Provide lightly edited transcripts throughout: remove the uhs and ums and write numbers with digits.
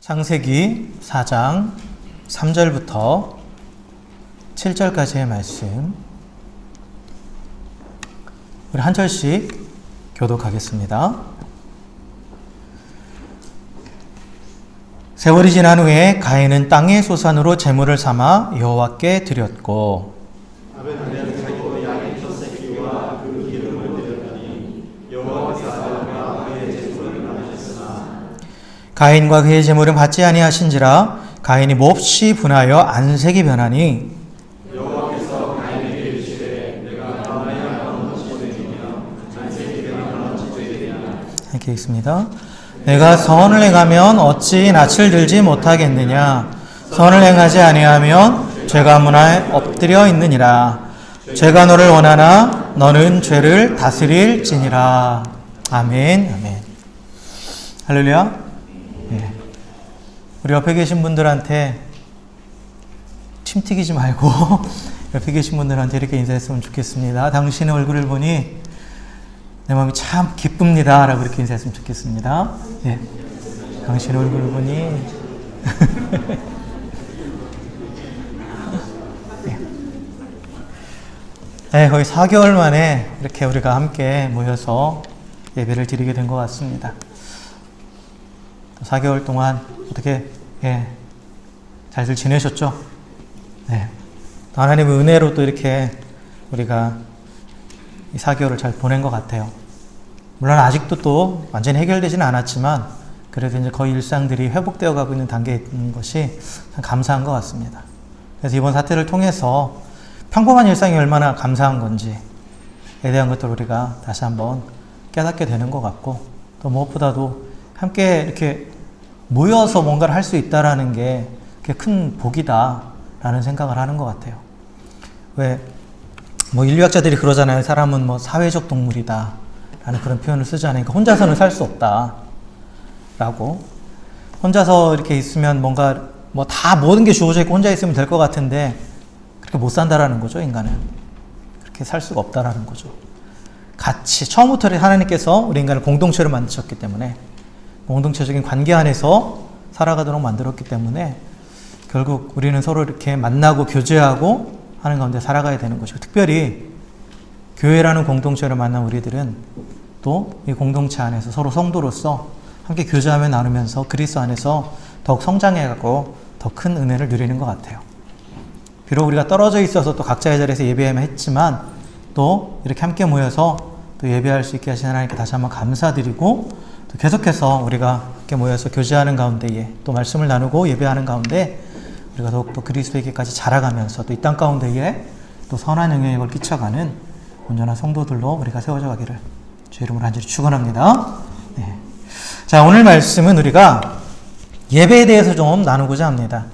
창세기 4장 3절부터 7절까지의 말씀, 우리 한 절씩 교독하겠습니다. 세월이 지난 후에 가인은 땅의 소산으로 제물을 삼아 여호와께 드렸고, 아벨은 자기도 양의 첫 새끼와 그 기름을 드렸더니 여호와께서 아벨과 그의 제물을 받으셨으나 가인과 그의 제물은 받지 아니하신지라 가인이 몹시 분하여 안색이 변하니 여호와께서 가인에게 이르시되 내가 너의 어느 것이 되며 안색이 변하는 어찌 되리냐. 이렇게 있습니다. 내가 선을 행하면 어찌 낯을 들지 못하겠느냐. 선을 행하지 아니하면 죄가 문화에 엎드려 있느니라. 죄가 너를 원하나 너는 죄를 다스릴지니라. 아멘. 아멘. 할렐루야. 네. 우리 옆에 계신 분들한테 침 튀기지 말고 옆에 계신 분들한테 이렇게 인사했으면 좋겠습니다. 당신의 얼굴을 보니 내 마음이 참 기쁩니다. 라고 이렇게 인사했으면 좋겠습니다. 예. 당신의 얼굴을 보니 네, 거의 4개월 만에 이렇게 우리가 함께 모여서 예배를 드리게 된 것 같습니다. 4개월 동안 어떻게 잘들 지내셨죠? 네. 하나님의 은혜로 또 이렇게 우리가 이 4개월을 잘 보낸 것 같아요. 물론 아직도 또 완전히 해결되지는 않았지만 그래도 이제 거의 일상들이 회복되어 가고 있는 단계에 있는 것이 참 감사한 것 같습니다. 그래서 이번 사태를 통해서 평범한 일상이 얼마나 감사한 건지에 대한 것들을 우리가 다시 한번 깨닫게 되는 것 같고, 또 무엇보다도 함께 이렇게 모여서 뭔가를 할 수 있다라는 게 큰 복이다라는 생각을 하는 것 같아요. 왜 인류학자들이 그러잖아요. 사람은 사회적 동물이다 라는 그런 표현을 쓰지 않으니까 혼자서는 살 수 없다 라고. 혼자서 이렇게 있으면 뭔가 다 모든 게 주어져 있고 혼자 있으면 될 것 같은데 그렇게 못 산다라는 거죠. 인간은 그렇게 살 수가 없다라는 거죠. 같이 처음부터 하나님께서 우리 인간을 공동체로 만드셨기 때문에, 공동체적인 관계 안에서 살아가도록 만들었기 때문에 결국 우리는 서로 이렇게 만나고 교제하고 하는 가운데 살아가야 되는 것이고, 특별히 교회라는 공동체를 만난 우리들은 또 이 공동체 안에서 서로 성도로서 함께 교제하며 나누면서 그리스도 안에서 더욱 성장해가고 더 큰 은혜를 누리는 것 같아요. 비록 우리가 떨어져 있어서 또 각자의 자리에서 예배해야만 했지만 또 이렇게 함께 모여서 또 예배할 수 있게 하신 하나님께 다시 한번 감사드리고, 또 계속해서 우리가 함께 모여서 교제하는 가운데에 또 말씀을 나누고 예배하는 가운데 우리가 더욱더 그리스도에게까지 자라가면서 또 이 땅 가운데에 또 선한 영향력을 끼쳐가는 온전한 성도들로 우리가 세워져 가기를 주의 이름으로 간절히 축원합니다. 네. 자, 오늘 말씀은 우리가 예배에 대해서 좀 나누고자 합니다.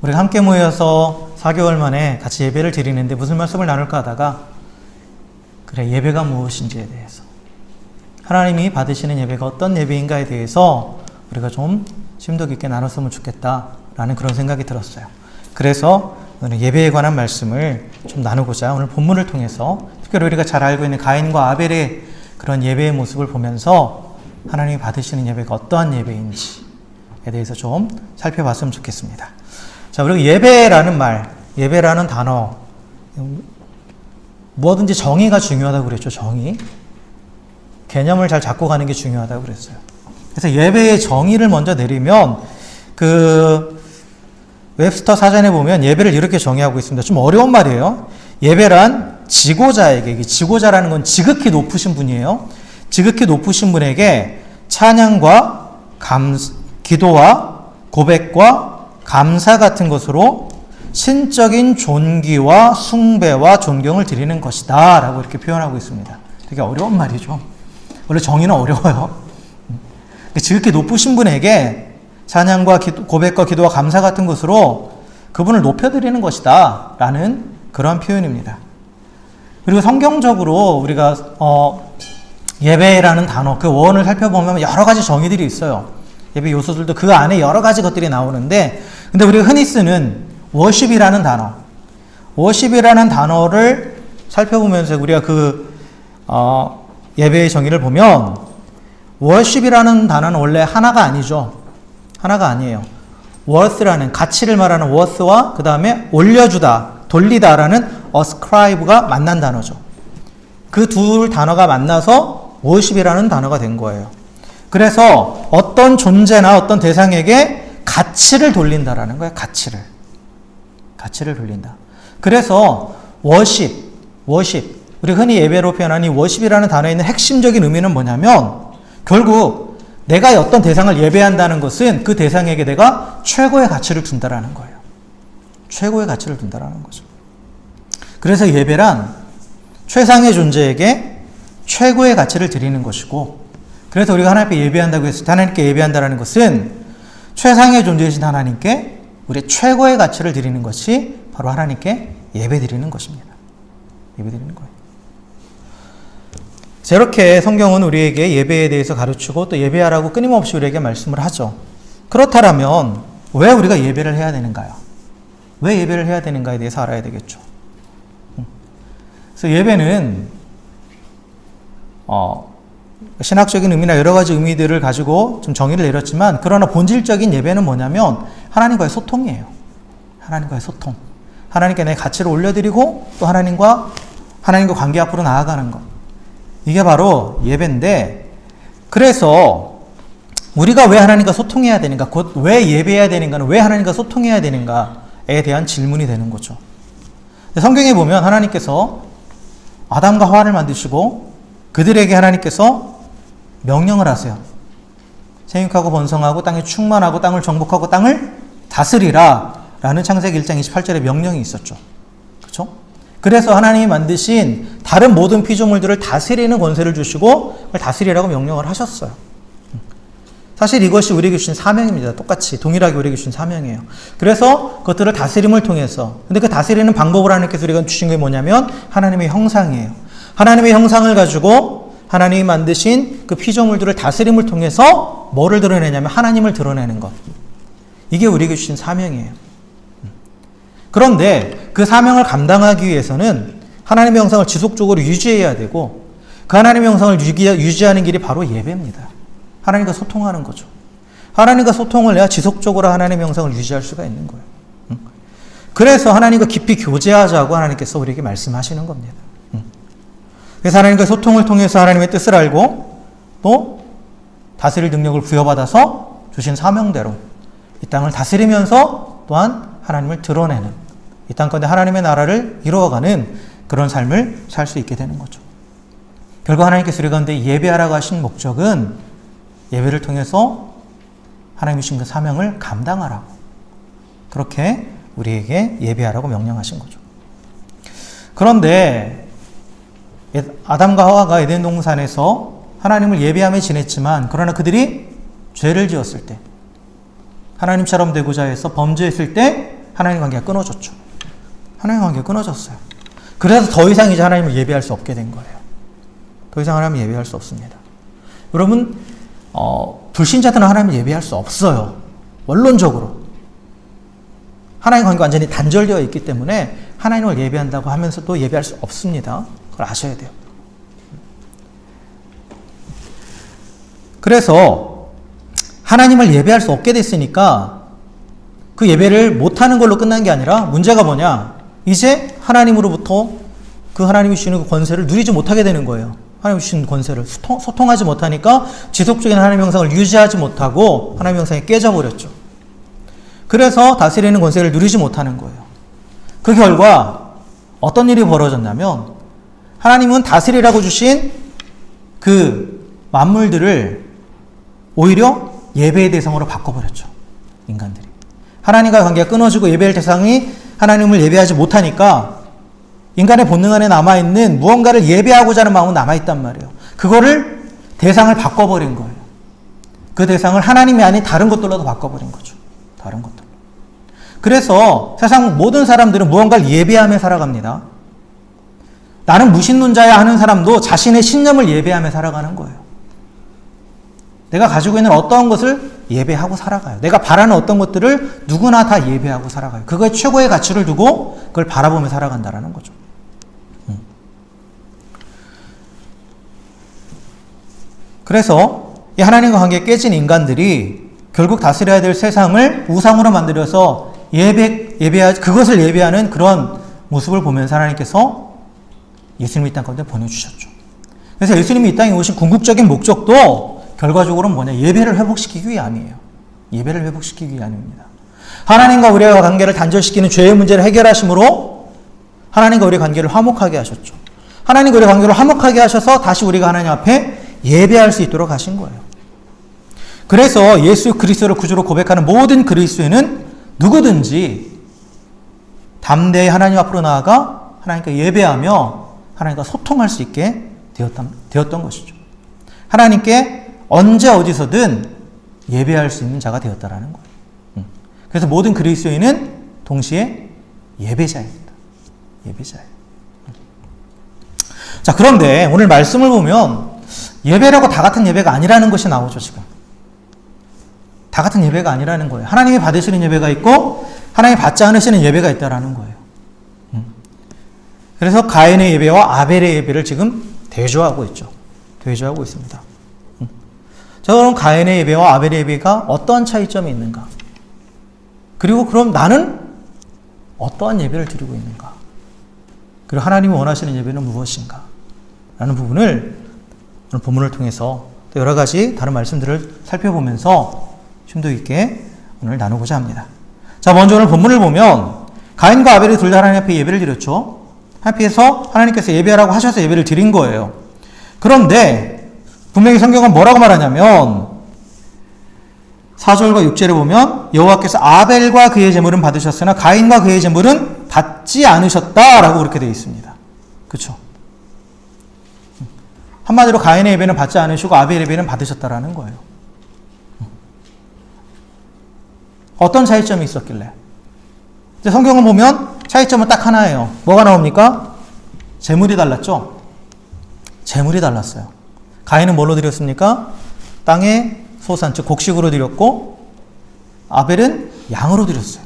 우리가 함께 모여서 4개월 만에 같이 예배를 드리는데 무슨 말씀을 나눌까 하다가, 그래, 예배가 무엇인지에 대해서, 하나님이 받으시는 예배가 어떤 예배인가에 대해서 우리가 좀 심도 깊게 나눴으면 좋겠다라는 그런 생각이 들었어요. 그래서 오늘 예배에 관한 말씀을 좀 나누고자 오늘 본문을 통해서, 특별히 우리가 잘 알고 있는 가인과 아벨의 그런 예배의 모습을 보면서 하나님이 받으시는 예배가 어떠한 예배인지에 대해서 좀 살펴봤으면 좋겠습니다. 자, 그리고 예배라는 말, 예배라는 단어, 뭐든지 정의가 중요하다고 그랬죠. 정의. 개념을 잘 잡고 가는 게 중요하다고 그랬어요. 그래서 예배의 정의를 먼저 내리면, 웹스터 사전에 보면 예배를 이렇게 정의하고 있습니다. 좀 어려운 말이에요. 예배란 지고자에게, 지고자라는 건 지극히 높으신 분이에요. 지극히 높으신 분에게 찬양과 기도와 고백과 감사 같은 것으로 신적인 존귀와 숭배와 존경을 드리는 것이다 라고 이렇게 표현하고 있습니다. 되게 어려운 말이죠. 원래 정의는 어려워요. 지극히 높으신 분에게 찬양과 고백과 기도와 감사 같은 것으로 그분을 높여드리는 것이다 라는 그런 표현입니다. 그리고 성경적으로 우리가 예배라는 단어, 그 원어를 살펴보면 여러 가지 정의들이 있어요. 예배 요소들도 그 안에 여러 가지 것들이 나오는데, 근데 우리가 흔히 쓰는 워십이라는 단어, 워십이라는 단어를 살펴보면서 우리가 예배의 정의를 보면, 워십이라는 단어는 원래 하나가 아니죠. 하나가 아니에요. worth라는 가치를 말하는 worth와 그 다음에 올려주다, 돌리다라는 ascribe가 만난 단어죠. 그 두 단어가 만나서 worship이라는 단어가 된 거예요. 그래서 어떤 존재나 어떤 대상에게 가치를 돌린다라는 거예요. 가치를 돌린다. 그래서 worship. 우리 흔히 예배로 표현하는 이 worship이라는 단어에 있는 핵심적인 의미는 뭐냐면 결국 내가 어떤 대상을 예배한다는 것은 그 대상에게 내가 최고의 가치를 둔다라는 거예요. 최고의 가치를 둔다라는 거죠. 그래서 예배란 최상의 존재에게 최고의 가치를 드리는 것이고, 그래서 우리가 하나님께 예배한다고 했을 때 하나님께 예배한다는 것은 최상의 존재이신 하나님께 우리의 최고의 가치를 드리는 것이 바로 하나님께 예배드리는 것입니다. 예배드리는 거예요. 이렇게 성경은 우리에게 예배에 대해서 가르치고 또 예배하라고 끊임없이 우리에게 말씀을 하죠. 그렇다면 왜 우리가 예배를 해야 되는가요? 왜 예배를 해야 되는가에 대해서 알아야 되겠죠. 그래서 예배는 신학적인 의미나 여러 가지 의미들을 가지고 좀 정의를 내렸지만, 그러나 본질적인 예배는 뭐냐면 하나님과의 소통이에요. 하나님과의 소통. 하나님께 내 가치를 올려드리고 또 하나님과 관계 앞으로 나아가는 것. 이게 바로 예배인데, 그래서 우리가 왜 하나님과 소통해야 되는가, 곧 왜 예배해야 되는가는 왜 하나님과 소통해야 되는가에 대한 질문이 되는 거죠. 성경에 보면 하나님께서 아담과 하와를 만드시고 그들에게 하나님께서 명령을 하세요. 생육하고 번성하고 땅에 충만하고 땅을 정복하고 땅을 다스리라 라는 창세기 1장 28절의 명령이 있었죠. 그렇죠? 그래서 하나님이 만드신 다른 모든 피조물들을 다스리는 권세를 주시고 그걸 다스리라고 명령을 하셨어요. 사실 이것이 우리에게 주신 사명입니다. 똑같이 동일하게 우리에게 주신 사명이에요. 그래서 그것들을 다스림을 통해서, 근데 그 다스리는 방법을 하나님께서 우리가 주신 게 뭐냐면 하나님의 형상이에요. 하나님의 형상을 가지고 하나님이 만드신 그 피조물들을 다스림을 통해서 뭐를 드러내냐면 하나님을 드러내는 것. 이게 우리에게 주신 사명이에요. 그런데 그 사명을 감당하기 위해서는 하나님의 형상을 지속적으로 유지해야 되고, 그 하나님의 형상을 유지하는 길이 바로 예배입니다. 하나님과 소통하는 거죠. 하나님과 소통을 해야 지속적으로 하나님의 형상을 유지할 수가 있는 거예요. 그래서 하나님과 깊이 교제하자고 하나님께서 우리에게 말씀하시는 겁니다. 그래서 하나님과 소통을 통해서 하나님의 뜻을 알고 또 다스릴 능력을 부여받아서 주신 사명대로 이 땅을 다스리면서 또한 하나님을 드러내는, 이 땅 가운데 하나님의 나라를 이루어가는 그런 삶을 살 수 있게 되는 거죠. 결국 하나님께서 우리 가운데 예배하라고 하신 목적은 예배를 통해서 하나님이 주신 그 사명을 감당하라고, 그렇게 우리에게 예배하라고 명령하신 거죠. 그런데 아담과 하와가 에덴 동산에서 하나님을 예배하며 지냈지만, 그러나 그들이 죄를 지었을 때, 하나님처럼 되고자 해서 범죄했을 때 하나님 관계가 끊어졌죠. 하나님 관계가 끊어졌어요. 그래서 더 이상 이제 하나님을 예배할 수 없게 된 거예요. 더 이상 하나님을 예배할 수 없습니다. 여러분, 불신자들은 하나님을 예배할 수 없어요. 원론적으로. 하나님 관계가 완전히 단절되어 있기 때문에 하나님을 예배한다고 하면서도 예배할 수 없습니다. 그걸 아셔야 돼요. 그래서 하나님을 예배할 수 없게 됐으니까 그 예배를 못하는 걸로 끝난 게 아니라 문제가 뭐냐? 이제 하나님으로부터 그 하나님이 주시는 그 권세를 누리지 못하게 되는 거예요. 하나님이 주신 권세를 소통하지 못하니까 지속적인 하나님의 형상을 유지하지 못하고 하나님의 형상이 깨져버렸죠. 그래서 다스리는 권세를 누리지 못하는 거예요. 그 결과 어떤 일이 벌어졌냐면, 하나님은 다스리라고 주신 그 만물들을 오히려 예배의 대상으로 바꿔버렸죠. 인간들이. 하나님과의 관계가 끊어지고 예배의 대상이 하나님을 예배하지 못하니까 인간의 본능 안에 남아있는 무언가를 예배하고자 하는 마음은 남아있단 말이에요. 그거를 대상을 바꿔버린 거예요. 그 대상을 하나님이 아닌 다른 것들로도 바꿔버린 거죠. 다른 것들로. 그래서 세상 모든 사람들은 무언가를 예배하며 살아갑니다. 나는 무신론자야 하는 사람도 자신의 신념을 예배하며 살아가는 거예요. 내가 가지고 있는 어떤 것을 예배하고 살아가요. 내가 바라는 어떤 것들을 누구나 다 예배하고 살아가요. 그거에 최고의 가치를 두고 그걸 바라보며 살아간다는 거죠. 그래서 이 하나님과 관계에 깨진 인간들이 결국 다스려야 될 세상을 우상으로 만들어서 그것을 예배하는 그런 모습을 보면서 하나님께서 예수님을 이 땅 가운데 보내주셨죠. 그래서 예수님이 이 땅에 오신 궁극적인 목적도 결과적으로는 뭐냐? 예배를 회복시키기 위함이에요. 예배를 회복시키기 위함입니다. 하나님과 우리의 관계를 단절시키는 죄의 문제를 해결하심으로 하나님과 우리의 관계를 화목하게 하셨죠. 하나님과 우리의 관계를 화목하게 하셔서 다시 우리가 하나님 앞에 예배할 수 있도록 하신 거예요. 그래서 예수 그리스도를 구주로 고백하는 모든 그리스도인은 누구든지 담대히 하나님 앞으로 나아가 하나님께 예배하며 하나님과 소통할 수 있게 되었던 것이죠. 하나님께 언제 어디서든 예배할 수 있는 자가 되었다라는 거예요. 그래서 모든 그리스도인은 동시에 예배자입니다. 예배자예요. 자, 그런데 오늘 말씀을 보면 예배라고 다 같은 예배가 아니라는 것이 나오죠, 지금. 다 같은 예배가 아니라는 거예요. 하나님이 받으시는 예배가 있고 하나님이 받지 않으시는 예배가 있다라는 거예요. 그래서 가인의 예배와 아벨의 예배를 지금 대조하고 있죠. 대조하고 있습니다. 자, 그럼 가인의 예배와 아벨의 예배가 어떠한 차이점이 있는가? 그리고 그럼 나는 어떠한 예배를 드리고 있는가? 그리고 하나님이 원하시는 예배는 무엇인가? 라는 부분을 오늘 본문을 통해서 또 여러 가지 다른 말씀들을 살펴보면서 심도 있게 오늘 나누고자 합니다. 자, 먼저 오늘 본문을 보면 가인과 아벨이 둘 다 하나님 앞에 예배를 드렸죠. 하나님께서 예배하라고 하셔서 예배를 드린 거예요. 그런데 분명히 성경은 뭐라고 말하냐면 4절과 6절에 보면 여호와께서 아벨과 그의 제물은 받으셨으나 가인과 그의 제물은 받지 않으셨다라고 그렇게 되어 있습니다. 그렇죠? 한마디로 가인의 예배는 받지 않으시고 아벨의 예배는 받으셨다라는 거예요. 어떤 차이점이 있었길래? 이제 성경을 보면 차이점은 딱 하나예요. 뭐가 나옵니까? 제물이 달랐죠? 제물이 달랐어요. 가인은 뭘로 드렸습니까? 땅의 소산, 즉 곡식으로 드렸고 아벨은 양으로 드렸어요.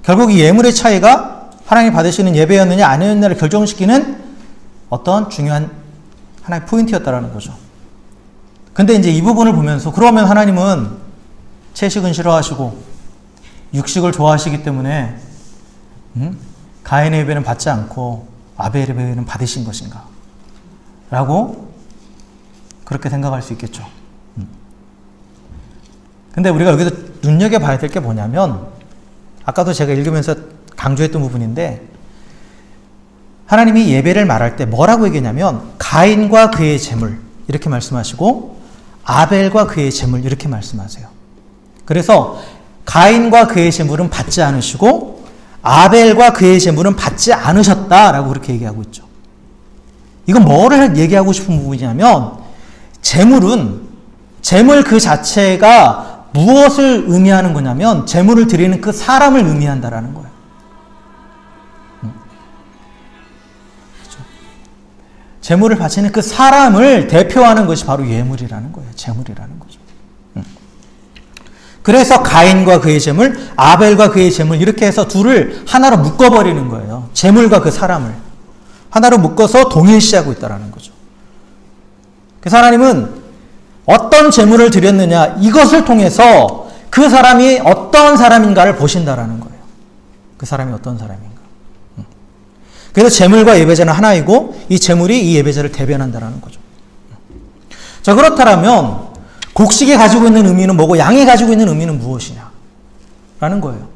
결국 이 예물의 차이가 하나님이 받으시는 예배였느냐 아니었느냐를 결정시키는 어떤 중요한 하나의 포인트였다라는 거죠. 근데 이제 이 부분을 보면서 그러면 하나님은 채식은 싫어하시고 육식을 좋아하시기 때문에 가인의 예배는 받지 않고 아벨의 예배는 받으신 것인가? 라고 그렇게 생각할 수 있겠죠. 근데 우리가 여기서 눈여겨봐야 될 게 뭐냐면 아까도 제가 읽으면서 강조했던 부분인데 하나님이 예배를 말할 때 뭐라고 얘기했냐면 가인과 그의 제물 이렇게 말씀하시고 아벨과 그의 제물 이렇게 말씀하세요. 그래서 가인과 그의 제물은 받지 않으시고 아벨과 그의 제물은 받지 않으셨다라고 그렇게 얘기하고 있죠. 이건 뭐를 얘기하고 싶은 부분이냐면 제물 그 자체가 무엇을 의미하는 거냐면 제물을 드리는 그 사람을 의미한다라는 거예요. 그렇죠? 제물을 바치는 그 사람을 대표하는 것이 바로 예물이라는 거예요. 제물이라는 거죠. 그래서 가인과 그의 제물, 아벨과 그의 제물 이렇게 해서 둘을 하나로 묶어버리는 거예요. 제물과 그 사람을 하나로 묶어서 동일시하고 있다는 거죠. 그래서 하나님은 어떤 제물을 드렸느냐 이것을 통해서 그 사람이 어떤 사람인가를 보신다라는 거예요. 그 사람이 어떤 사람인가. 그래서 제물과 예배자는 하나이고 이 제물이 이 예배자를 대변한다라는 거죠. 자, 그렇다면 곡식이 가지고 있는 의미는 뭐고 양이 가지고 있는 의미는 무엇이냐 라는 거예요.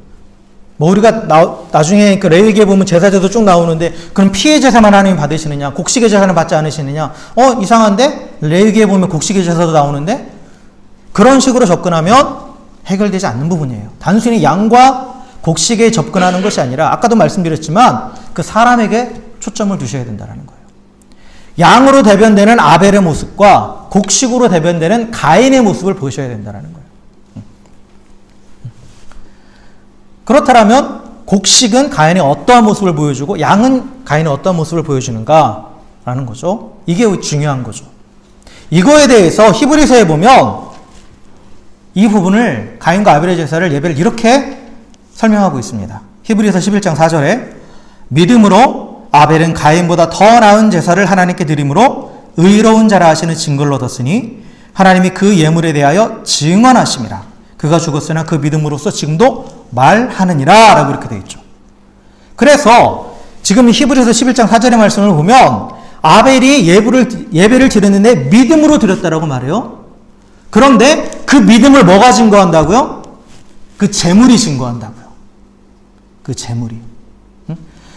뭐 우리가 나중에 그 레위기에 보면 제사제도 쭉 나오는데 그럼 피의 제사만 하나님이 받으시느냐 곡식의 제사는 받지 않으시느냐 이상한데 레위기에 보면 곡식의 제사도 나오는데 그런 식으로 접근하면 해결되지 않는 부분이에요. 단순히 양과 곡식에 접근하는 것이 아니라 아까도 말씀드렸지만 그 사람에게 초점을 두셔야 된다는 거예요. 양으로 대변되는 아벨의 모습과 곡식으로 대변되는 가인의 모습을 보셔야 된다는 거예요. 그렇다면 곡식은 가인의 어떠한 모습을 보여주고 양은 가인의 어떠한 모습을 보여주는가라는 거죠. 이게 중요한 거죠. 이거에 대해서 히브리서에 보면 이 부분을 가인과 아벨의 제사를 예배를 이렇게 설명하고 있습니다. 히브리서 11장 4절에 믿음으로 아벨은 가인보다 더 나은 제사를 하나님께 드림으로 의로운 자라 하시는 증거를 얻었으니 하나님이 그 예물에 대하여 증언하심이라. 그가 죽었으나 그 믿음으로써 지금도 말하느니라 라고 이렇게 되어 있죠. 그래서 지금 히브리서 11장 4절의 말씀을 보면 아벨이 예배를 드렸는데 믿음으로 드렸다라고 말해요. 그런데 그 믿음을 뭐가 증거한다고요? 그 제물이 증거한다고요. 그 제물이.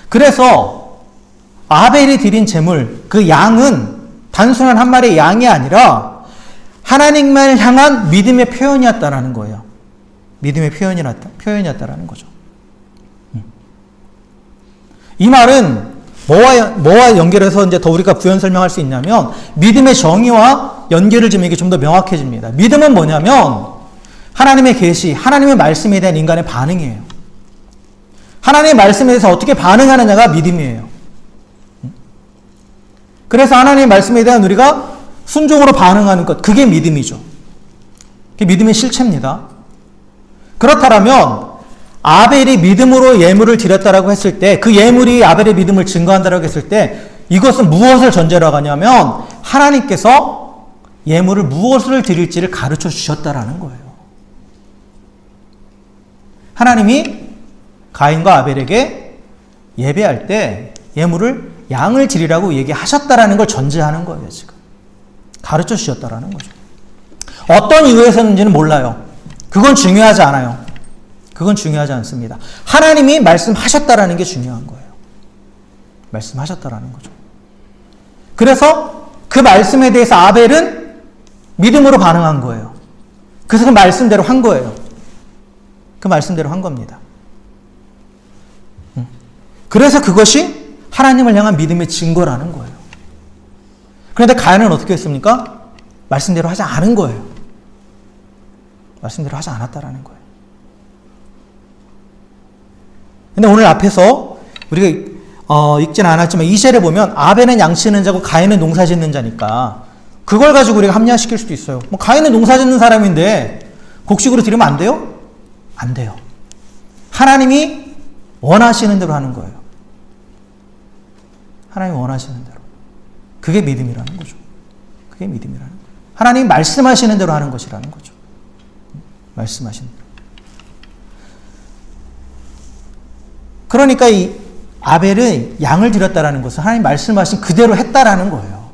그래서 아벨이 드린 제물, 그 양은 단순한 한 마리의 양이 아니라 하나님만을 향한 믿음의 표현이었다라는 거예요. 믿음의 표현이었다라는 거죠. 이 말은 뭐와 연결해서 이제 더 우리가 부연 설명할 수 있냐면 믿음의 정의와 연결을 지면 이게 좀 더 명확해집니다. 믿음은 뭐냐면 하나님의 계시, 하나님의 말씀에 대한 인간의 반응이에요. 하나님의 말씀에 대해서 어떻게 반응하느냐가 믿음이에요. 그래서 하나님의 말씀에 대한 우리가 순종으로 반응하는 것, 그게 믿음이죠. 그게 믿음의 실체입니다. 그렇다면 아벨이 믿음으로 예물을 드렸다라고 했을 때, 그 예물이 아벨의 믿음을 증거한다라고 했을 때, 이것은 무엇을 전제로 하냐면 하나님께서 예물을 무엇을 드릴지를 가르쳐 주셨다라는 거예요. 하나님이 가인과 아벨에게 예배할 때 예물을 양을 드리라고 얘기하셨다라는 걸 전제하는 거예요, 지금. 가르쳐 주셨다라는 거죠. 어떤 이유에서인지는 몰라요. 그건 중요하지 않아요. 그건 중요하지 않습니다. 하나님이 말씀하셨다라는 게 중요한 거예요. 말씀하셨다라는 거죠. 그래서 그 말씀에 대해서 아벨은 믿음으로 반응한 거예요. 그래서 그 말씀대로 한 거예요. 그 말씀대로 한 겁니다. 그래서 그것이 하나님을 향한 믿음의 증거라는 거예요. 그런데 가인은 어떻게 했습니까? 말씀대로 하지 않은 거예요. 말씀대로 하지 않았다라는 거예요. 근데 오늘 앞에서 우리가 읽지는 않았지만 2절에 보면 아벨은 양치는 자고 가인은 농사 짓는 자니까 그걸 가지고 우리가 합리화시킬 수도 있어요. 뭐 가인은 농사 짓는 사람인데 곡식으로 드리면 안 돼요? 안 돼요. 하나님이 원하시는 대로 하는 거예요. 하나님이 원하시는 대로. 그게 믿음이라는 거죠. 그게 믿음이라는 거예요. 하나님이 말씀하시는 대로 하는 것이라는 거죠. 말씀하시는 대로. 그러니까 이 아벨은 양을 드렸다라는 것은 하나님 말씀하신 그대로 했다라는 거예요.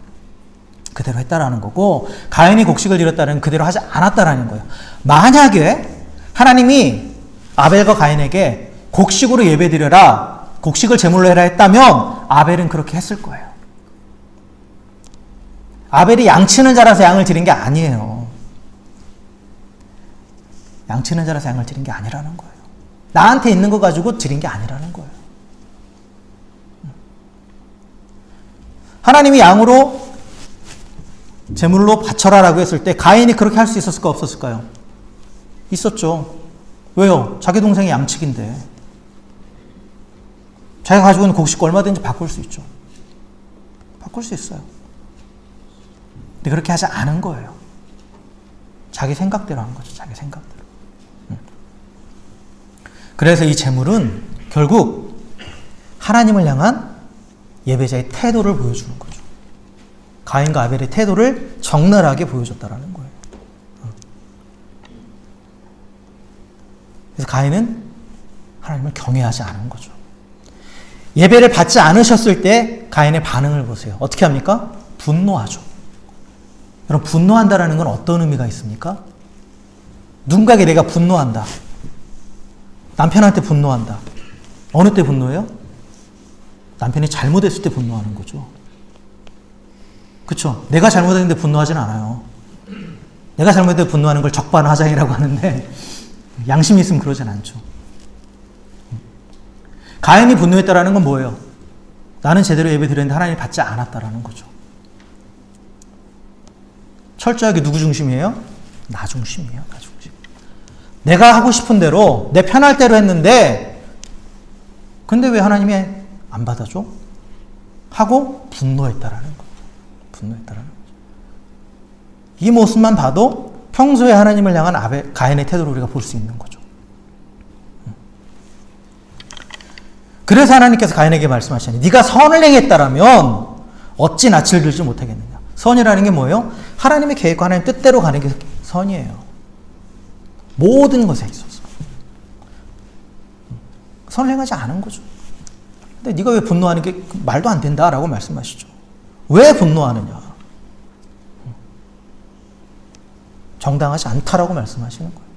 그대로 했다라는 거고, 가인이 곡식을 드렸다는 그대로 하지 않았다라는 거예요. 만약에 하나님이 아벨과 가인에게 곡식으로 예배드려라, 곡식을 제물로 해라 했다면 아벨은 그렇게 했을 거예요. 아벨이 양치는 자라서 양을 드린 게 아니에요. 양치는 자라서 양을 드린 게 아니라는 거예요. 나한테 있는 거 가지고 드린 게 아니라는 거예요. 하나님이 양으로 제물로 바쳐라라고 했을 때 가인이 그렇게 할 수 있었을까 없었을까요? 있었죠. 왜요? 자기 동생이 양측인데. 자기가 가지고 있는 곡식과 얼마든지 바꿀 수 있죠. 바꿀 수 있어요. 근데 그렇게 하지 않은 거예요. 자기 생각대로 한 거죠. 자기 생각대로. 그래서 이 제물은 결국 하나님을 향한 예배자의 태도를 보여주는 거죠. 가인과 아벨의 태도를 적나라하게 보여줬다라는 거예요. 그래서 가인은 하나님을 경외하지 않은 거죠. 예배를 받지 않으셨을 때 가인의 반응을 보세요. 어떻게 합니까? 분노하죠. 여러분, 분노한다라는 건 어떤 의미가 있습니까? 누군가에게 내가 분노한다. 남편한테 분노한다. 어느 때 분노해요? 남편이 잘못했을 때 분노하는 거죠. 그렇죠? 내가 잘못했는데 분노하진 않아요. 내가 잘못했을 때 분노하는 걸 적반하장이라고 하는데 양심이 있으면 그러진 않죠. 가인이 분노했다라는 건 뭐예요? 나는 제대로 예배 드렸는데 하나님이 받지 않았다라는 거죠. 철저하게 누구 중심이에요? 나 중심이에요. 나 중심. 내가 하고 싶은 대로 내 편할 대로 했는데 근데 왜 하나님이 안 받아줘? 하고 분노했다라는 거죠. 분노했다라는 거죠. 이 모습만 봐도 평소에 하나님을 향한 가인의 태도를 우리가 볼 수 있는 거죠. 그래서 하나님께서 가인에게 말씀하시니 네가 선을 행했다라면 어찌 낯을 들지 못하겠느냐. 선이라는 게 뭐예요? 하나님의 계획과 하나님의 뜻대로 가는 게 선이에요. 모든 것에 있어서. 선을 행하지 않은 거죠. 근데 네가 왜 분노하는 게 말도 안 된다라고 말씀하시죠. 왜 분노하느냐? 정당하지 않다라고 말씀하시는 거예요.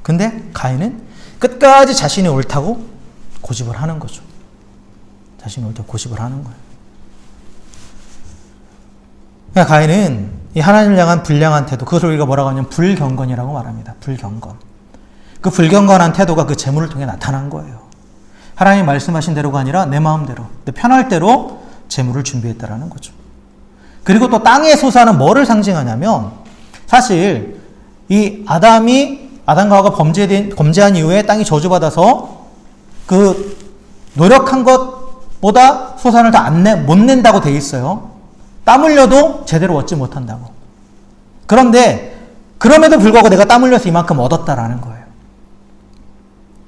근데 가인은 끝까지 자신이 옳다고 고집을 하는 거죠. 자신이 옳다고 고집을 하는 거예요. 그러니까 가인은 이 하나님을 향한 불량한 태도, 그것을 우리가 뭐라고 하냐면 불경건이라고 말합니다. 불경건. 그 불경건한 태도가 그 재물을 통해 나타난 거예요. 하나님이 말씀하신 대로가 아니라 내 마음대로, 내 편할 대로 재물을 준비했다라는 거죠. 그리고 또 땅의 소사는 뭐를 상징하냐면 사실 이 아담과 하와가 범죄한 이후에 땅이 저주받아서 그 노력한 것보다 소산을 다 못 낸다고 돼 있어요. 땀 흘려도 제대로 얻지 못한다고. 그런데 그럼에도 불구하고 내가 땀 흘려서 이만큼 얻었다라는 거예요.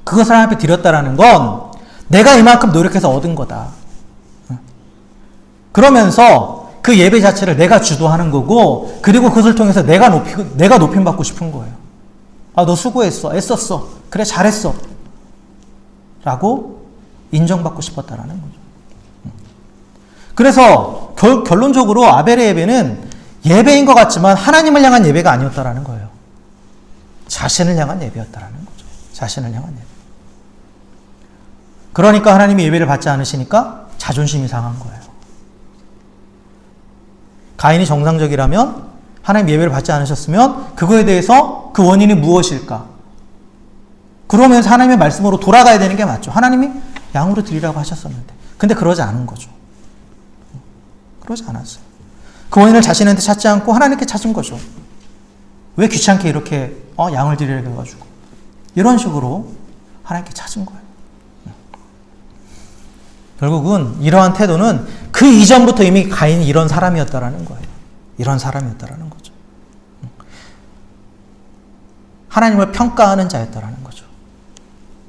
그것을 하나님 앞에 드렸다라는 건 내가 이만큼 노력해서 얻은 거다. 그러면서 그 예배 자체를 내가 주도하는 거고, 그리고 그것을 통해서 내가 높임받고 싶은 거예요. 아, 너 수고했어. 애썼어. 그래, 잘했어. 라고 인정받고 싶었다라는 거죠. 그래서 결론적으로 아벨의 예배는 예배인 것 같지만 하나님을 향한 예배가 아니었다라는 거예요. 자신을 향한 예배였다라는 거죠. 자신을 향한 예배. 그러니까 하나님이 예배를 받지 않으시니까 자존심이 상한 거예요. 가인이 정상적이라면, 하나님 예배를 받지 않으셨으면 그거에 대해서 그 원인이 무엇일까? 그러면서 하나님의 말씀으로 돌아가야 되는 게 맞죠. 하나님이 양으로 드리라고 하셨었는데. 근데 그러지 않은 거죠. 그러지 않았어요. 그 원인을 자신한테 찾지 않고 하나님께 찾은 거죠. 왜 귀찮게 이렇게 양을 드리라고 해가지고. 이런 식으로 하나님께 찾은 거예요. 결국은 이러한 태도는 그 이전부터 이미 가인이 이런 사람이었다라는 거예요. 이런 사람이었다라는 거죠. 하나님을 평가하는 자였다라는 거죠.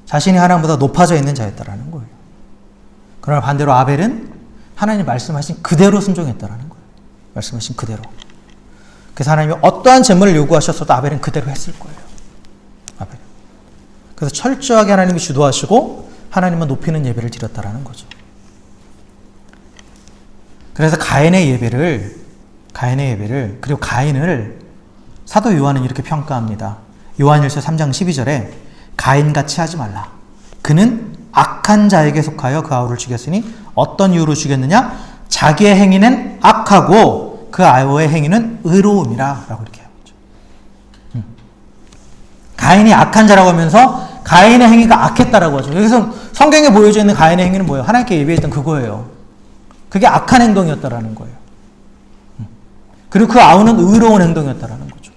자신이 하나님보다 높아져 있는 자였다라는 거예요. 그러나 반대로 아벨은 하나님 말씀하신 그대로 순종했다라는 거예요. 말씀하신 그대로. 그래서 하나님이 어떠한 재물을 요구하셨어도 아벨은 그대로 했을 거예요. 아벨은. 그래서 철저하게 하나님이 주도하시고 하나님만 높이는 예배를 드렸다라는 거죠. 그래서 가인의 예배를 그리고 가인을 사도 요한은 이렇게 평가합니다. 요한일서 3장 12절에 가인같이 하지 말라. 그는 악한 자에게 속하여 그 아우를 죽였으니 어떤 이유로 죽였느냐? 자기의 행위는 악하고 그 아우의 행위는 의로움이라 라고 이렇게 하죠. 가인이 악한 자라고 하면서 가인의 행위가 악했다라고 하죠. 여기서 성경에 보여져 있는 가인의 행위는 뭐예요? 하나님께 예배했던 그거예요. 그게 악한 행동이었다라는 거예요. 그리고 그 아우는 의로운 행동이었다라는 거죠.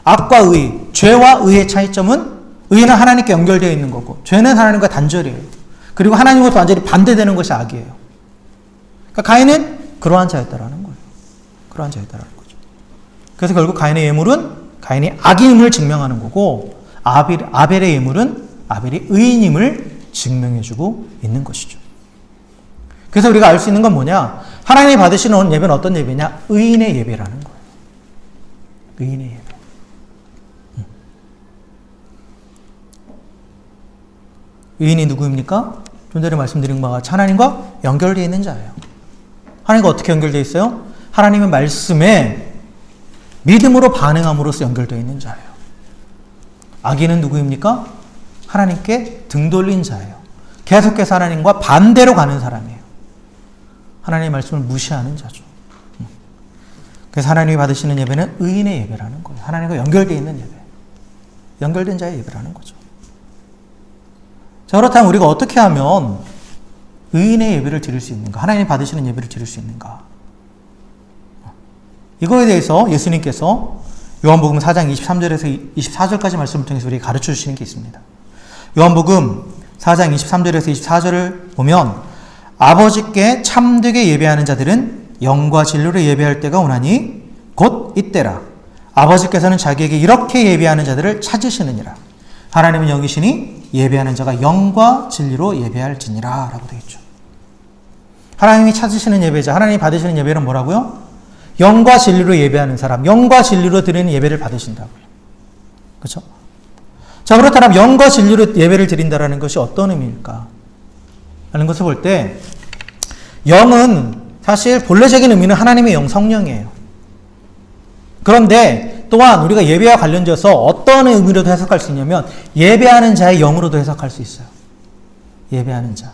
악과 의, 죄와 의의 차이점은 의는 하나님께 연결되어 있는 거고 죄는 하나님과 단절이에요. 그리고 하나님과 완전히 반대되는 것이 악이에요. 그러니까 가인은 그러한 자였다라는 거예요. 그러한 자였다라는 거죠. 그래서 결국 가인의 예물은 가인이 악인임을 증명하는 거고 아벨의 예물은 아벨이 의인임을 증명해주고 있는 것이죠. 그래서 우리가 알 수 있는 건 뭐냐? 하나님이 받으시는 예배는 어떤 예배냐? 의인의 예배라는 거예요. 의인의 예배. 의인이 누구입니까? 좀 전에 말씀드린 바와 같이 하나님과 연결되어 있는 자예요. 하나님과 어떻게 연결되어 있어요? 하나님의 말씀에 믿음으로 반응함으로써 연결되어 있는 자예요. 악인은 누구입니까? 하나님께 등 돌린 자예요. 계속해서 하나님과 반대로 가는 사람이에요. 하나님의 말씀을 무시하는 자죠. 그래서 하나님이 받으시는 예배는 의인의 예배라는 거예요. 하나님과 연결되어 있는 예배. 연결된 자의 예배라는 거죠. 자, 그렇다면 우리가 어떻게 하면 의인의 예배를 드릴 수 있는가? 하나님이 받으시는 예배를 드릴 수 있는가? 이거에 대해서 예수님께서 요한복음 4장 23절에서 24절까지 말씀을 통해서 우리에게 가르쳐 주시는 게 있습니다. 요한복음 4장 23절에서 24절을 보면 아버지께 참되게 예배하는 자들은 영과 진리로 예배할 때가 오나니 곧 이때라. 아버지께서는 자기에게 이렇게 예배하는 자들을 찾으시느니라. 하나님은 영이시니 예배하는 자가 영과 진리로 예배할지니라 라고 되어 있죠. 하나님이 찾으시는 예배자, 하나님이 받으시는 예배는 뭐라고요? 영과 진리로 예배하는 사람, 영과 진리로 드리는 예배를 받으신다고요. 그렇죠? 자, 그렇다면 영과 진리로 예배를 드린다라는 것이 어떤 의미일까? 라는 것을 볼 때 영은 사실 본래적인 의미는 하나님의 영 성령이에요. 그런데 또한 우리가 예배와 관련돼서 어떤 의미로도 해석할 수 있냐면 예배하는 자의 영으로도 해석할 수 있어요. 예배하는 자.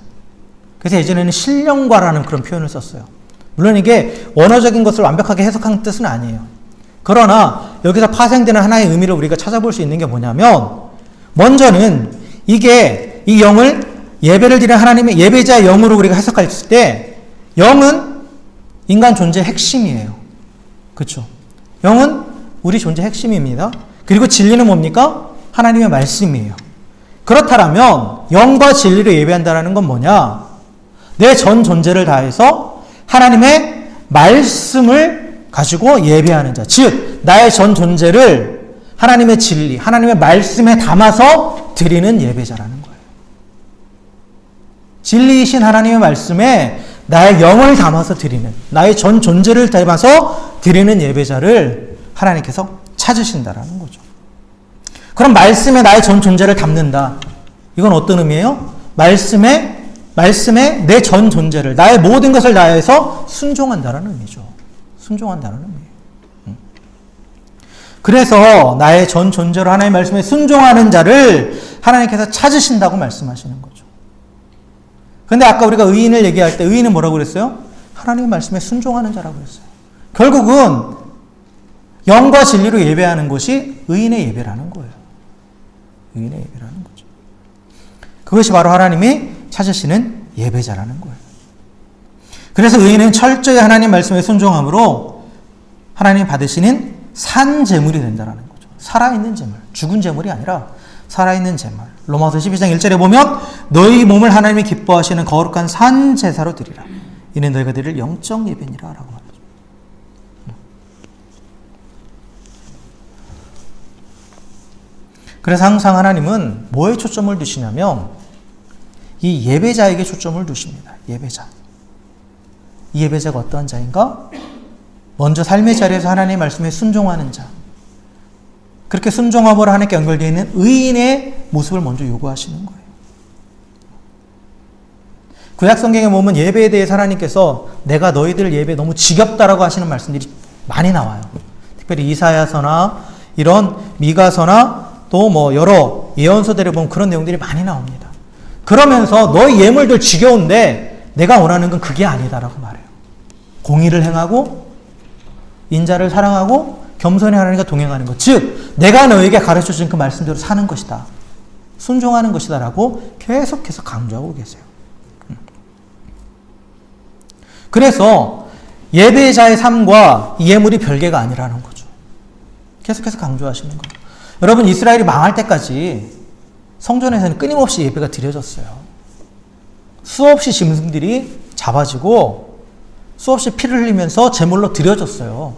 그래서 예전에는 신령과라는 그런 표현을 썼어요. 물론 이게 원어적인 것을 완벽하게 해석하는 뜻은 아니에요. 그러나 여기서 파생되는 하나의 의미를 우리가 찾아볼 수 있는 게 뭐냐면 먼저는 이게 이 영을 예배를 드리는 하나님의 예배자의 영으로 우리가 해석했을 때 영은 인간 존재의 핵심이에요. 그렇죠? 영은 우리 존재의 핵심입니다. 그리고 진리는 뭡니까? 하나님의 말씀이에요. 그렇다면 영과 진리로 예배한다는 건 뭐냐? 내 전 존재를 다해서 하나님의 말씀을 가지고 예배하는 자. 즉 나의 전 존재를 하나님의 진리, 하나님의 말씀에 담아서 드리는 예배자라는 거예요. 진리이신 하나님의 말씀에 나의 영을 담아서 드리는, 나의 전 존재를 담아서 드리는 예배자를 하나님께서 찾으신다라는 거죠. 그럼 말씀에 나의 전 존재를 담는다. 이건 어떤 의미예요? 말씀에 내 전 존재를, 나의 모든 것을 다해서 순종한다는 의미죠. 순종한다는 의미예요. 그래서 나의 전 존재로 하나님의 말씀에 순종하는 자를 하나님께서 찾으신다고 말씀하시는 거죠. 그런데 아까 우리가 의인을 얘기할 때 의인은 뭐라고 그랬어요? 하나님의 말씀에 순종하는 자라고 그랬어요. 결국은 영과 진리로 예배하는 것이 의인의 예배라는 거예요. 의인의 예배라는 거죠. 그것이 바로 하나님이 찾으시는 예배자라는 거예요. 그래서 의인은 철저히 하나님 말씀에 순종함으로 하나님이 받으시는 산 제물이 된다는 거죠. 살아있는 제물, 죽은 제물이 아니라 살아있는 제물. 로마서 12장 1절에 보면 너희 몸을 하나님이 기뻐하시는 거룩한 산 제사로 드리라. 이는 너희가 드릴 영적 예배니라 라고 말하죠. 그래서 항상 하나님은 뭐에 초점을 두시냐면 이 예배자에게 초점을 두십니다. 예배자. 이 예배자가 어떠한 자인가? 먼저 삶의 자리에서 하나님의 말씀에 순종하는 자. 그렇게 순종함으로 하나님께 연결되어 있는 의인의 모습을 먼저 요구하시는 거예요. 구약 성경에 보면 예배에 대해 하나님께서 내가 너희들 예배 너무 지겹다라고 하시는 말씀들이 많이 나와요. 특별히 이사야서나 이런 미가서나 또 뭐 여러 예언서들에 보면 그런 내용들이 많이 나옵니다. 그러면서 너희 예물들 지겨운데 내가 원하는 건 그게 아니다라고 말해요. 공의를 행하고 인자를 사랑하고 겸손히 하나님과 동행하는 것. 즉 내가 너에게 가르쳐준 그 말씀대로 사는 것이다. 순종하는 것이다 라고 계속해서 강조하고 계세요. 그래서 예배자의 삶과 예물이 별개가 아니라는 거죠. 계속해서 강조하시는 거예요. 여러분 이스라엘이 망할 때까지 성전에서는 끊임없이 예배가 드려졌어요. 수없이 짐승들이 잡아지고 수없이 피를 흘리면서 제물로 드려졌어요.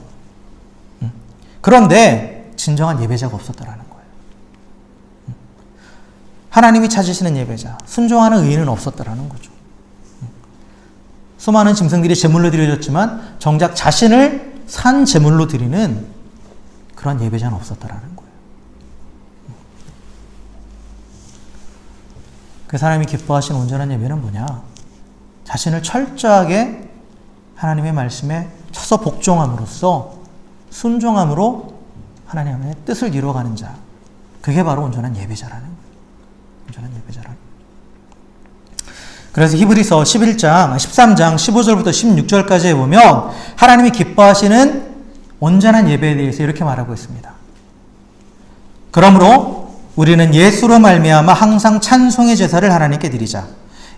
그런데 진정한 예배자가 없었다라는 거예요. 하나님이 찾으시는 예배자, 순종하는 의인은 없었다라는 거죠. 수많은 짐승들이 제물로 드려졌지만 정작 자신을 산 제물로 드리는 그런 예배자는 없었다라는 거예요. 그 사람이 기뻐하시는 온전한 예배는 뭐냐? 자신을 철저하게 하나님의 말씀에 쳐서 복종함으로써 순종함으로 하나님의 뜻을 이루어가는 자. 그게 바로 온전한 예배자라는 거예요. 온전한 예배자라는 거예요. 그래서 히브리서 13장 15절부터 16절까지에 보면 하나님이 기뻐하시는 온전한 예배에 대해서 이렇게 말하고 있습니다. 그러므로 우리는 예수로 말미암아 항상 찬송의 제사를 하나님께 드리자.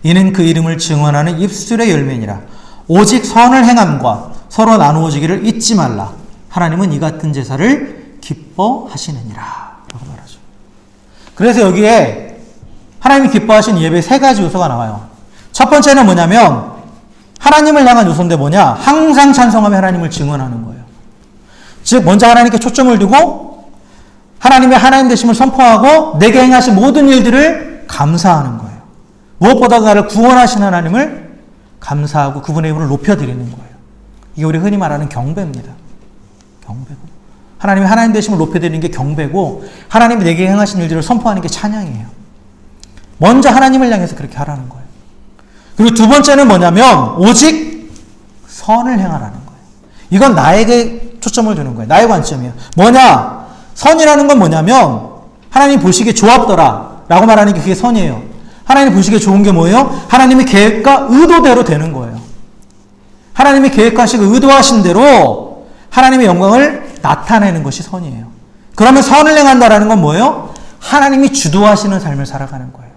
이는 그 이름을 증언하는 입술의 열매니라. 오직 선을 행함과 서로 나누어지기를 잊지 말라. 하나님은 이 같은 제사를 기뻐하시느니라 라고 말하죠. 그래서 여기에 하나님이 기뻐하시는 예배 세 가지 요소가 나와요. 첫 번째는 뭐냐면 하나님을 향한 요소인데 뭐냐? 항상 찬송하며 하나님을 증언하는 거예요. 즉 먼저 하나님께 초점을 두고 하나님의 하나님 되심을 선포하고 내게 행하신 모든 일들을 감사하는 거예요. 무엇보다 나를 구원하신 하나님을 감사하고 그분의 이름을 높여드리는 거예요. 이게 우리 흔히 말하는 경배입니다. 경배고. 하나님이 하나님 되심을 높여드리는 게 경배고, 하나님이 내게 행하신 일들을 선포하는 게 찬양이에요. 먼저 하나님을 향해서 그렇게 하라는 거예요. 그리고 두 번째는 뭐냐면 오직 선을 행하라는 거예요. 이건 나에게 초점을 두는 거예요. 나의 관점이에요. 뭐냐? 선이라는 건 뭐냐면 하나님 보시기에 좋았더라 라고 말하는 게 그게 선이에요. 하나님 보시기에 좋은 게 뭐예요? 하나님의 계획과 의도대로 되는 거예요. 하나님이 계획하시고 의도하신 대로 하나님의 영광을 나타내는 것이 선이에요. 그러면 선을 행한다라는 건 뭐예요? 하나님이 주도하시는 삶을 살아가는 거예요.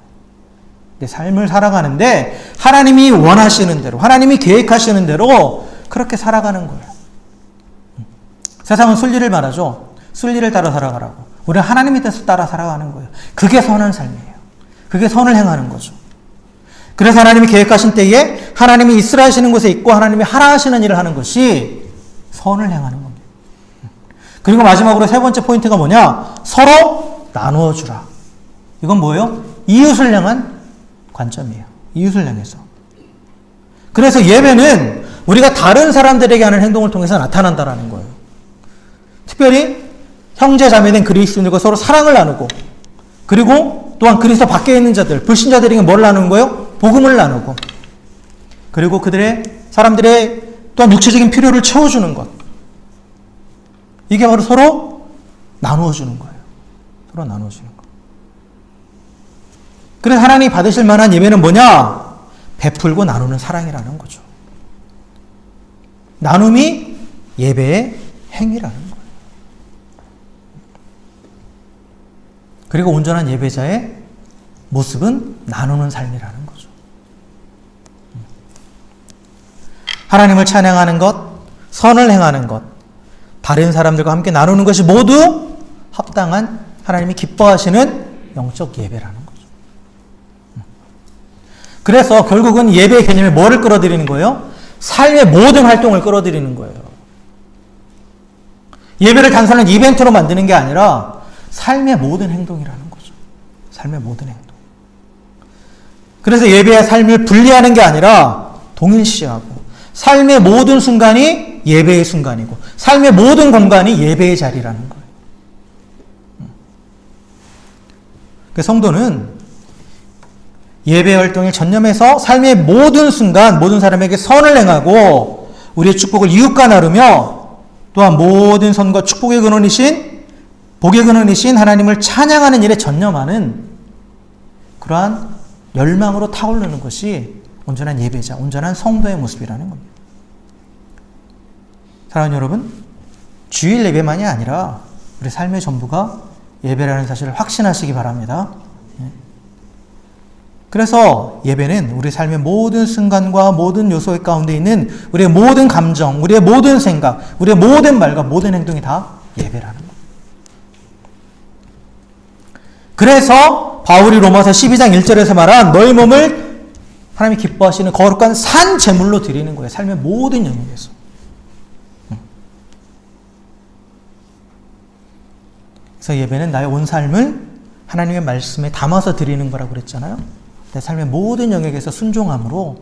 내 삶을 살아가는데 하나님이 원하시는 대로, 하나님이 계획하시는 대로 그렇게 살아가는 거예요. 세상은 순리를 말하죠. 순리를 따라 살아가라고. 우리는 하나님의 뜻을 따라 살아가는 거예요. 그게 선한 삶이에요. 그게 선을 행하는 거죠. 그래서 하나님이 계획하신 때에 하나님이 있으라 하시는 곳에 있고 하나님이 하라 하시는 일을 하는 것이 선을 행하는 겁니다. 그리고 마지막으로 세 번째 포인트가 뭐냐? 서로 나누어 주라. 이건 뭐예요? 이웃을 향한 관점이에요. 이웃을 향해서. 그래서 예배는 우리가 다른 사람들에게 하는 행동을 통해서 나타난다라는 거예요. 특별히 형제 자매된 그리스도인들과 서로 사랑을 나누고, 그리고 또한 그리스도 밖에 있는 자들, 불신자들에게 뭘 나누는 거예요? 복음을 나누고, 그리고 사람들의 또한 육체적인 필요를 채워주는 것. 이게 바로 서로 나누어주는 거예요. 서로 나누어주는 것. 그래서 하나님이 받으실 만한 예배는 뭐냐? 베풀고 나누는 사랑이라는 거죠. 나눔이 예배의 행위라는 거예요. 그리고 온전한 예배자의 모습은 나누는 삶이라는 거죠. 하나님을 찬양하는 것, 선을 행하는 것, 다른 사람들과 함께 나누는 것이 모두 합당한 하나님이 기뻐하시는 영적 예배라는 거죠. 그래서 결국은 예배의 개념에 뭐를 끌어들이는 거예요? 삶의 모든 활동을 끌어들이는 거예요. 예배를 단순한 이벤트로 만드는 게 아니라 삶의 모든 행동이라는 거죠. 삶의 모든 행동. 그래서 예배의 삶을 분리하는 게 아니라 동일시하고, 삶의 모든 순간이 예배의 순간이고, 삶의 모든 공간이 예배의 자리라는 거예요. 성도는 예배 활동에 전념해서 삶의 모든 순간 모든 사람에게 선을 행하고 우리의 축복을 이웃과 나누며, 또한 모든 선과 축복의 근원이신, 복의 근원이신 하나님을 찬양하는 일에 전념하는 그러한 열망으로 타오르는 것이 온전한 예배자, 온전한 성도의 모습이라는 겁니다. 사랑하는 여러분, 주일 예배만이 아니라 우리 삶의 전부가 예배라는 사실을 확신하시기 바랍니다. 그래서 예배는 우리 삶의 모든 순간과 모든 요소 가운데 있는 우리의 모든 감정, 우리의 모든 생각, 우리의 모든 말과 모든 행동이 다 예배라는 거예요. 그래서 바울이 로마서 12장 1절에서 말한 너희 몸을 하나님이 기뻐하시는 거룩한 산 제물로 드리는 거예요. 삶의 모든 영역에서. 그래서 예배는 나의 온 삶을 하나님의 말씀에 담아서 드리는 거라고 그랬잖아요. 내 삶의 모든 영역에서 순종함으로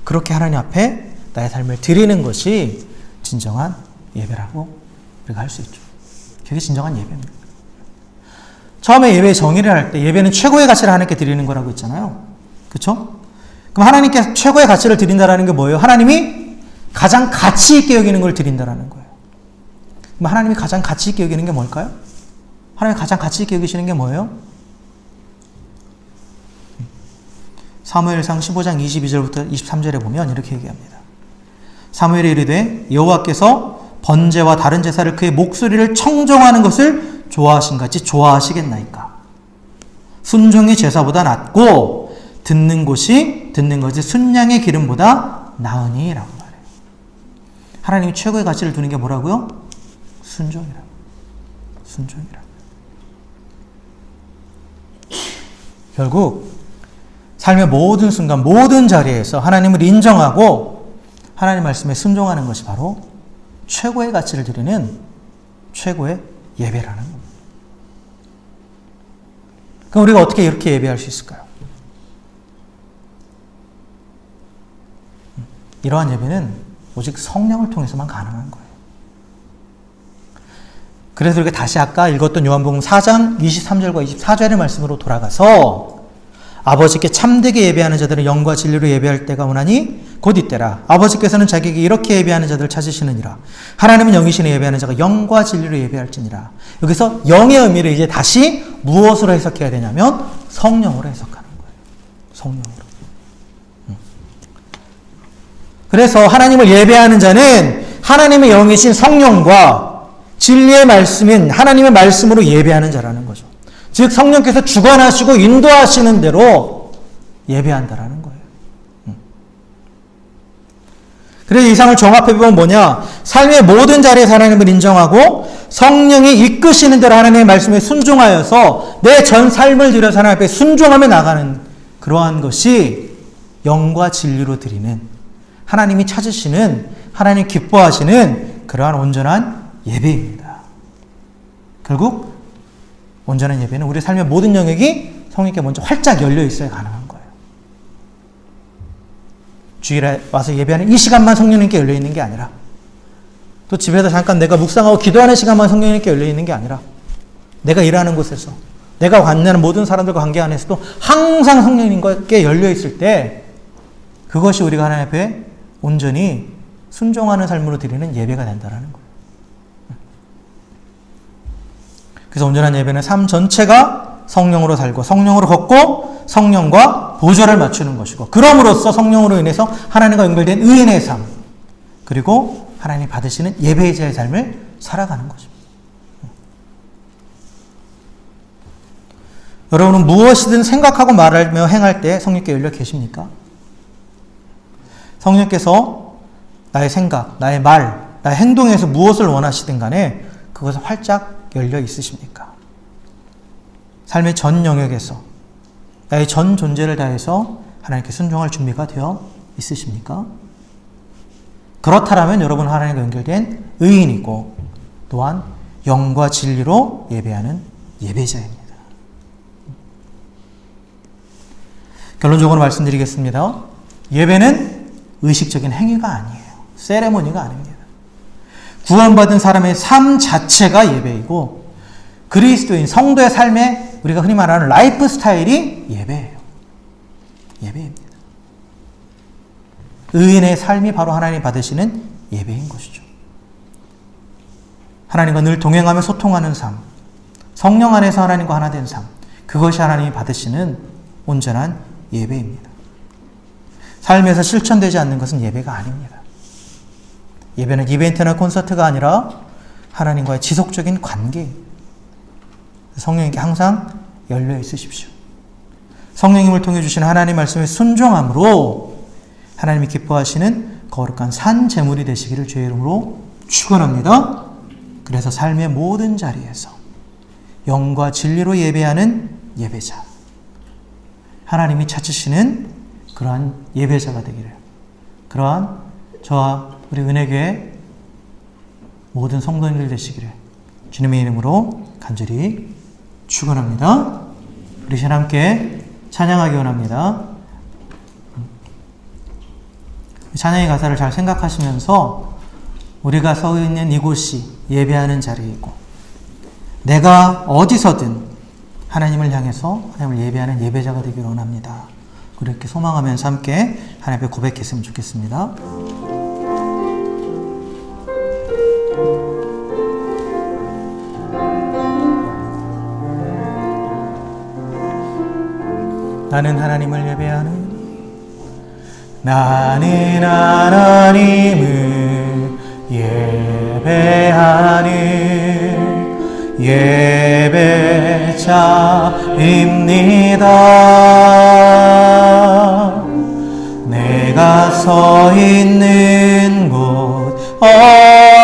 그렇게 하나님 앞에 나의 삶을 드리는 것이 진정한 예배라고 우리가 할 수 있죠. 그게 진정한 예배입니다. 처음에 예배의 정의를 할 때 예배는 최고의 가치를 하나님께 드리는 거라고 했잖아요. 그렇죠? 그럼 하나님께 최고의 가치를 드린다라는 게 뭐예요? 하나님이 가장 가치 있게 여기는 걸 드린다라는 거예요. 그럼 하나님이 가장 가치 있게 여기는 게 뭘까요? 하나님이 가장 가치 있게 여기시는 게 뭐예요? 사무엘상 15장 22절부터 23절에 보면 이렇게 얘기합니다. 사무엘이 이르되 여호와께서 번제와 다른 제사를 그의 목소리를 청정하는 것을 좋아하신 같이 좋아하시겠나이까. 순종이 제사보다 낫고 듣는 것이 순양의 기름보다 나으니 라고 말해요. 하나님이 최고의 가치를 두는 게 뭐라고요? 순종이라고. 순종이라고. 결국 삶의 모든 순간, 모든 자리에서 하나님을 인정하고 하나님 말씀에 순종하는 것이 바로 최고의 가치를 드리는 최고의 예배라는 겁니다. 그럼 우리가 어떻게 이렇게 예배할 수 있을까요? 이러한 예배는 오직 성령을 통해서만 가능한 거예요. 그래서 우리가 다시 아까 읽었던 요한복음 4장 23절과 24절의 말씀으로 돌아가서 아버지께 참되게 예배하는 자들은 영과 진리로 예배할 때가 오나니 곧 이때라. 아버지께서는 자기에게 이렇게 예배하는 자들을 찾으시느니라. 하나님은 영이시니 예배하는 자가 영과 진리로 예배할지니라. 여기서 영의 의미를 이제 다시 무엇으로 해석해야 되냐면 성령으로 해석하는 거예요. 성령으로. 그래서 하나님을 예배하는 자는 하나님의 영이신 성령과 진리의 말씀인 하나님의 말씀으로 예배하는 자라는 거죠. 즉 성령께서 주관하시고 인도하시는 대로 예배한다라는 거예요. 그래서 이 상을 종합해보면 뭐냐? 삶의 모든 자리에서 하나님을 인정하고 성령이 이끄시는 대로 하나님의 말씀에 순종하여서 내 전 삶을 들여서 하나님 앞에 순종하며 나가는 그러한 것이 영과 진리로 드리는 하나님이 찾으시는 하나님 기뻐하시는 그러한 온전한 예배입니다. 결국 온전한 예배는 우리 삶의 모든 영역이 성령께 먼저 활짝 열려 있어야 가능한 거예요. 주일에 와서 예배하는 이 시간만 성령님께 열려 있는 게 아니라 또 집에서 잠깐 내가 묵상하고 기도하는 시간만 성령님께 열려 있는 게 아니라 내가 일하는 곳에서 내가 만나는 모든 사람들과 관계 안에서도 항상 성령님께 열려 있을 때 그것이 우리가 하나님 앞에 온전히 순종하는 삶으로 드리는 예배가 된다는 거예요. 그래서 온전한 예배는 삶 전체가 성령으로 살고 성령으로 걷고 성령과 보조를 맞추는 것이고 그럼으로써 성령으로 인해서 하나님과 연결된 의인의 삶 그리고 하나님이 받으시는 예배자의 삶을 살아가는 것입니다. 여러분은 무엇이든 생각하고 말하며 행할 때 성령께 열려 계십니까? 성령께서 나의 생각, 나의 말, 나의 행동에서 무엇을 원하시든 간에 그것을 활짝 열려 있으십니까? 삶의 전 영역에서 나의 전 존재를 다해서 하나님께 순종할 준비가 되어 있으십니까? 그렇다면 여러분 하나님과 연결된 의인이고 또한 영과 진리로 예배하는 예배자입니다. 결론적으로 말씀드리겠습니다. 예배는 의식적인 행위가 아니에요. 세레모니가 아닙니다. 구원받은 사람의 삶 자체가 예배이고 그리스도인 성도의 삶에 우리가 흔히 말하는 라이프 스타일이 예배예요. 예배입니다. 의인의 삶이 바로 하나님이 받으시는 예배인 것이죠. 하나님과 늘 동행하며 소통하는 삶, 성령 안에서 하나님과 하나 된 삶, 그것이 하나님이 받으시는 온전한 예배입니다. 삶에서 실천되지 않는 것은 예배가 아닙니다. 예배는 이벤트나 콘서트가 아니라 하나님과의 지속적인 관계입니다. 성령님께 항상 열려 있으십시오. 성령님을 통해 주시는 하나님 말씀에 순종함으로 하나님이 기뻐하시는 거룩한 산 제물이 되시기를 주의 이름으로 축원합니다. 그래서 삶의 모든 자리에서 영과 진리로 예배하는 예배자, 하나님이 찾으시는 그러한 예배자가 되기를, 그러한 저와 우리 은혜교회 모든 성도님들 되시기를 주님의 이름으로 간절히 축원합니다. 우리 시간 함께 찬양하기 원합니다. 찬양의 가사를 잘 생각하시면서 우리가 서 있는 이곳이 예배하는 자리이고 내가 어디서든 하나님을 향해서 하나님을 예배하는 예배자가 되기를 원합니다. 그렇게 소망하면서 함께 하나님 앞에 고백했으면 좋겠습니다. 나는 하나님을 예배하는 나는 하나님을 예배하는 예배자입니다. 내가 서 있는 곳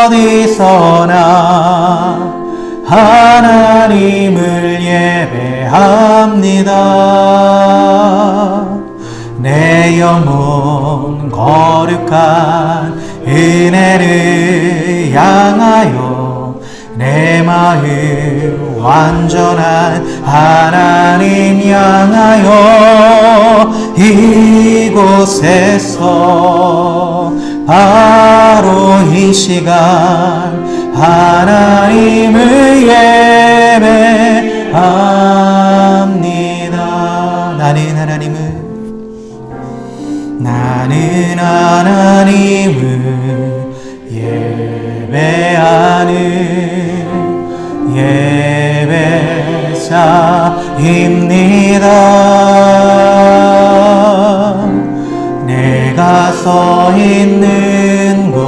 어디서나 하나님을 예배합니다. 내 영혼 거룩한 은혜를 향하여 내 마음 완전한 하나님 향하여 이곳에서 바로 이 시간 하나님을 예배합니다. 나는 하나님을 예배하는 예배자입니다. 내가 서 있는 곳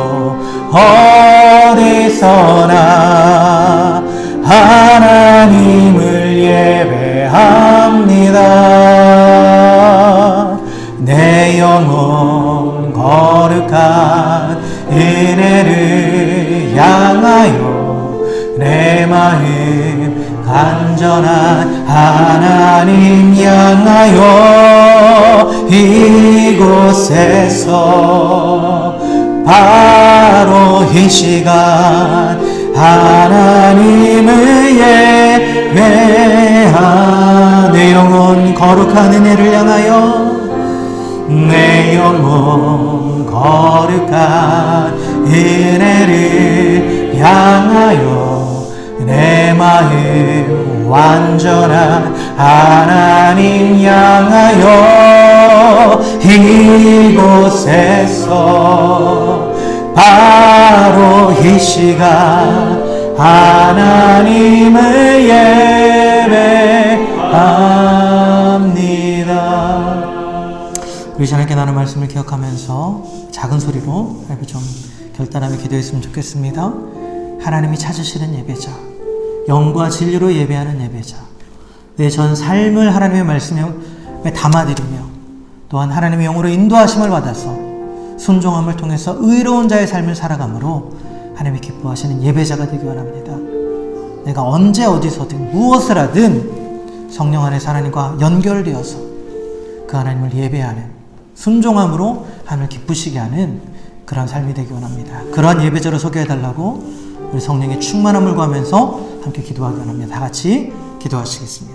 어디서나 하나님을 예배합니다. 내 영혼 거룩한 은혜를 향하여 내 마음 간절한 하나님 향하여 이곳에서 바로 이 시간 하나님을 예배하 내 영혼 거룩한 은혜를 향하여 내 영혼 거룩한 은혜를 향하여 내 마음 완전한 하나님 향하여 이곳에서 바로 이 시간 하나님을 예배합니다. 우리 하나님께 나눈 말씀을 기억하면서 작은 소리로 좀 결단하며 기도했으면 좋겠습니다. 하나님이 찾으시는 예배자, 영과 진리로 예배하는 예배자, 내 전 삶을 하나님의 말씀에 담아드리며 또한 하나님의 영으로 인도하심을 받아서 순종함을 통해서 의로운 자의 삶을 살아감으로 하나님이 기뻐하시는 예배자가 되기 원합니다. 내가 언제 어디서든 무엇을 하든 성령 안에서 하나님과 연결되어서 그 하나님을 예배하는 순종함으로 하나님을 기쁘시게 하는 그런 삶이 되기 원합니다. 그러한 예배자로 소개해달라고 우리 성령의 충만함을 구하면서 함께 기도하기 원합니다. 다 같이 기도하시겠습니다.